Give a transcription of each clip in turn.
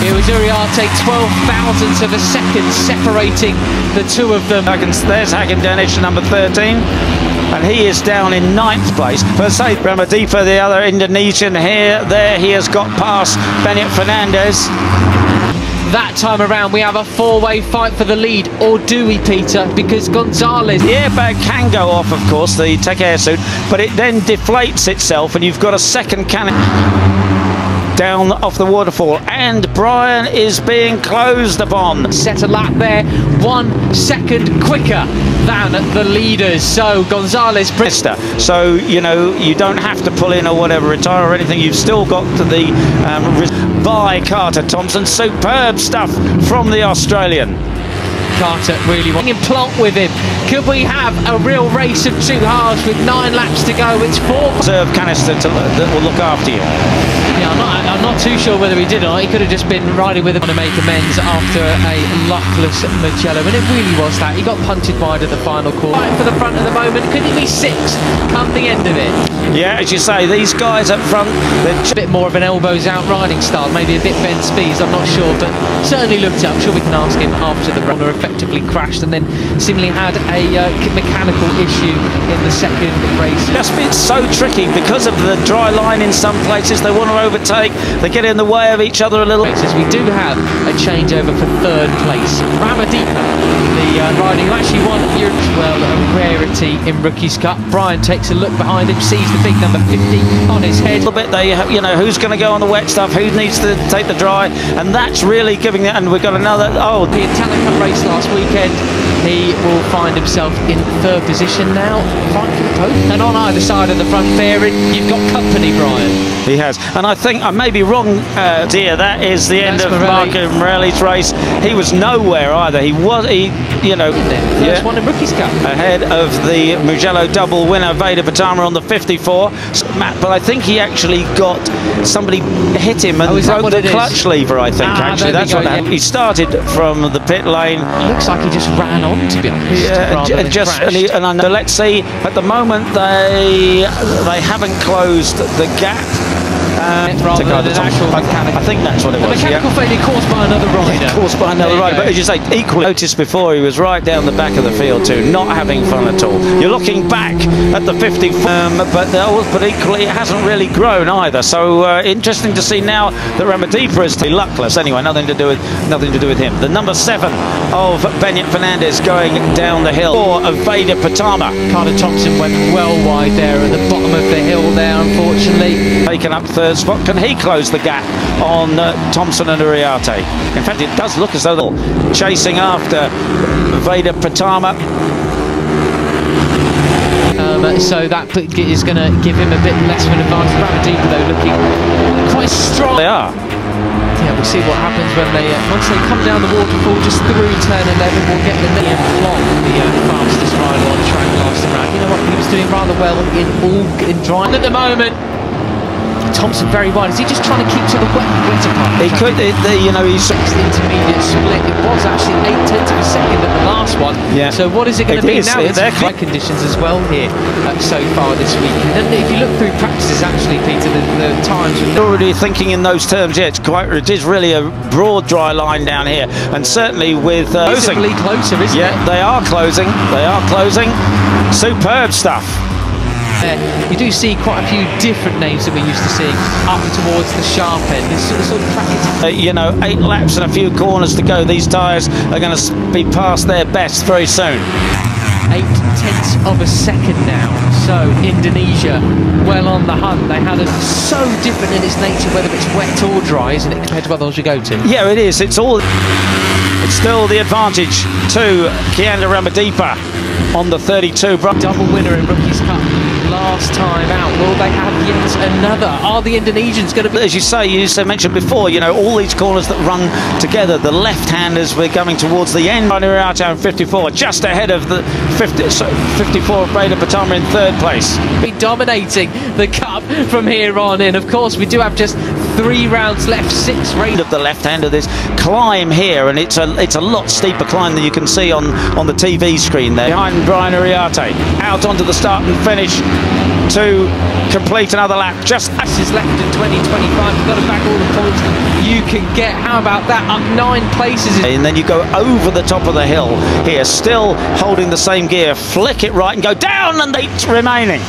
It was Uriarte, 12 thousandths of a second separating the two of them. There's Hagendanic, number 13. And he is down in 9th place. Pertama Di Sachsenring, the other Indonesian there he has got past Benet Fernandez. That time around we have a four-way fight for the lead, or do we, Peter? Because Gonzalez... The airbag can go off, of course, the tech air suit, but it then deflates itself and you've got a second cannon down off the waterfall, and Brian is being closed upon. Set a lap there, 1 second quicker than the leaders. So Gonzalez... So, you know, you don't have to pull in or whatever, retire or anything. You've still got the by Carter Thompson. Superb stuff from the Australian. Carter really wanting to plonk with him. Could we have a real race of 2 halves with 9 laps to go? It's 4. Reserve canister that will look after you. Yeah, I'm not too sure whether he did or not. He could have just been riding with him to make amends after a luckless Mugello, and it really was that. He got punted wide at the final corner. Right for the front at the moment. Could he be 6th come the end of it? Yeah, as you say, these guys up front, they're a bit more of an elbows out riding style, maybe a bit bent speeds, I'm not sure, but certainly looked up. I'm sure we can ask him after the runner effectively crashed and then seemingly had a mechanical issue in the second race. Just been so tricky because of the dry line in some places. They want to overtake, they get in the way of each other a little. We do have a changeover for 3rd place. Ramadipa, the riding who actually won Europe, well, a rarity in Rookies Cup. Brian takes a look behind him, sees the big number 50 on his head. A little bit, you know, who's going to go on the wet stuff, who needs to take the dry, and that's really giving it. And we've got another, the Italian Cup race last weekend. He will find himself in 3rd position now, and on either side of the front fairing, you've got company, Brian. He has, and I think I may be wrong, dear. That is the end of Marco Morelli's race. He was nowhere either. He, you know, first one in Rookies Cup, ahead of the Mugello double winner Veda Pratama on the 54. Matt, but I think he actually got somebody hit him and broke the clutch lever. I think actually that's what happened. He started from the pit lane. Looks like he just ran on, to be honest. Yeah, and let's see. At the moment, they haven't closed the gap. I think that's what it was. The mechanical failure caused by another rider. Caused by another rider, but as you say, equally noticed before, he was right down the back of the field too, not having fun at all. You're looking back at the 50, but equally it hasn't really grown either. So interesting to see now that Ramadipa is luckless. Anyway, nothing to do with him. The number 7 of Benet Fernandez going down the hill. 4 of Veda Pratama. Carter Thompson went well wide there at the bottom of the hill there, unfortunately. Taken up 3rd spot. Can he close the gap on Thompson and Uriarte? In fact, it does look as though they're chasing after Veda Pratama. So that is going to give him a bit less of an advantage. Ramadipa, though, looking quite strong. They are. Yeah, we'll see what happens when once they come down the waterfall just through turn 11. We'll get the Liam Plonk, the fastest rider on track last round. You know what? He was doing rather well in drying at the moment. Thompson very wide. Is he just trying to keep to the wetter part? He could, you know, he's intermediate split. It was actually 8/10 of a second at the last one. Yeah. So what is it going to be now? It's high conditions as well here so far this weekend. And if you look through practices, actually, Peter, the times are already thinking in those terms. Yeah, it is really a broad, dry line down here, and certainly with closing. Closer, isn't it? Yeah, they are closing. They are closing. Superb stuff. You do see quite a few different names that we're used to seeing up towards the sharp end. This sort of track you know, 8 laps and a few corners to go. These tyres are going to be past their best very soon. 8/10 of a second now. So Indonesia, well on the hunt. They had it so different in its nature, whether it's wet or dry, isn't it, compared to others you go to? Yeah, it is. It's still the advantage to Kianda Ramadipa on the 32. Double winner in Rookies Cup last time out. Will they have yet another? Are the Indonesians going to be... As you say, you mentioned before, you know, all these corners that run together, the left-handers, we're coming towards the end. Uriarte in 54, just ahead of the 54 of Veda Pratama in 3rd place. Be dominating the Cup from here on in. Of course, we do have just 3 rounds left, 6 races. Of the left-hander, this climb here, and it's a lot steeper climb than you can see on the TV screen there. Behind Brian Uriarte, out onto the start and finish. to complete another lap. Just is left in 2025. You've got to back all the points you can get. How about that? Up 9 places. And then you go over the top of the hill here, still holding the same gear, flick it right and go down, and it's remaining.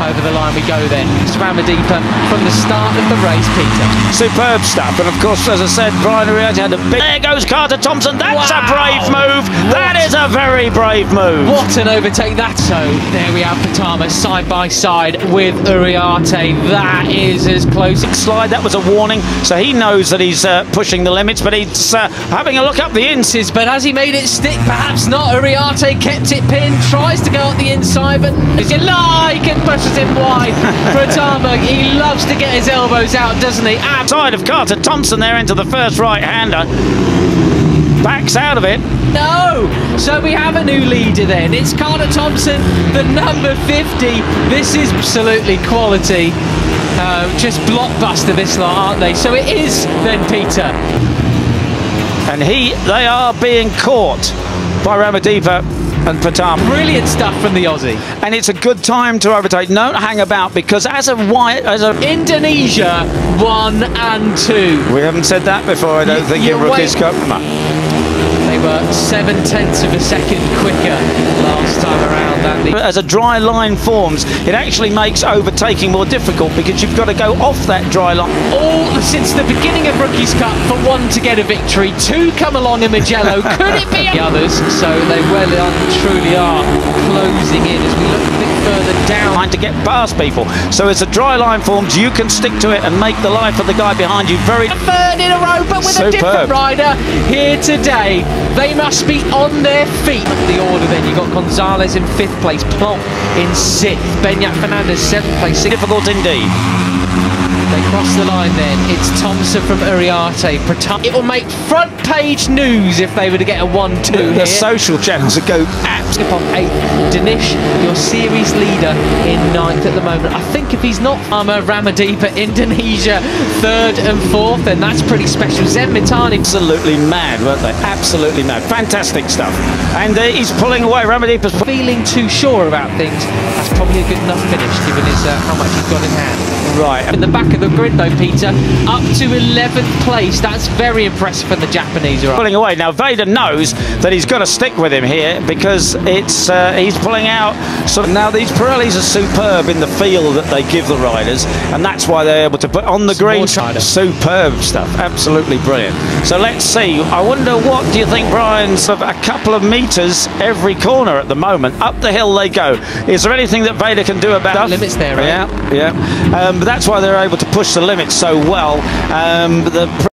Over the line we go then. Pertama from the start of the race, Peter. Superb stuff. And of course, as I said, Brian Uriarte had a big... There goes Carter Thompson. That's a brave move. That is a very brave move. What an overtake that. So there we have Pertama side by side with Uriarte. That is as close. Slide, that was a warning. So he knows that he's pushing the limits, but he's having a look up the insides. But has he made it stick? Perhaps not. Uriarte kept it pinned, tries to go out the inside, but as you like, and pushes him wide. Pertama, he loves to get his elbows out, doesn't he? Side of Carter Thompson there into the first right-hander. Backs out of it. No! So we have a new leader then. It's Carter Thompson, the number 50. This is absolutely quality. Just blockbuster this lot, aren't they? So it is then Peter. And they are being caught by Ramadipa and Pertama. Brilliant stuff from the Aussie. And it's a good time to overtake. Don't hang about, because as a Indonesia 1 and 2. We haven't said that before, I don't think, in Rookies Cup. They were 0.7 of a second quicker last time around. As a dry line forms, it actually makes overtaking more difficult, because you've got to go off that dry line. All since the beginning of Rookies Cup for 1 to get a victory, 2 come along in Magello. Could it be the others? So they well and truly are closing in as we look a bit further down. Trying to get past people. So as a dry line forms, you can stick to it and make the life of the guy behind you very... A third in a row, but with a different rider here today. They must be on their feet. The order then, you've got Gonzalez in 5th place, Plonk in 6th, Beñat Fernandez 7th place. Difficult indeed. They cross the line then. It's Thompson from Uriarte. It will make front page news if they were to get a 1-2 here. The social channels would go Skip on 8th. Danish, your series leader in 9th at the moment. I think if he's not Ramadipa, Indonesia 3rd and 4th, then that's pretty special. Zen Mitani. Absolutely mad, weren't they? Absolutely mad. Fantastic stuff. And he's pulling away. Ramadipa's feeling too sure about things. That's probably a good enough finish, given his how much he's got in hand. Right. In the back of the grid though, Peter, up to 11th place. That's very impressive for the Japanese. Pulling away. Now Veda knows that he's got to stick with him here, because it's he's pulling out. So now these Pirellis are superb in the feel that they give the riders, and that's why they're able to put on the green. Superb stuff. Absolutely brilliant. So let's see. I wonder, what do you think, Brian? Sort of a couple of meters every corner at the moment. Up the hill they go. Is there anything that Veda can do about limits there, right? Yeah, yeah. But that's why they're able to push the limits so well. The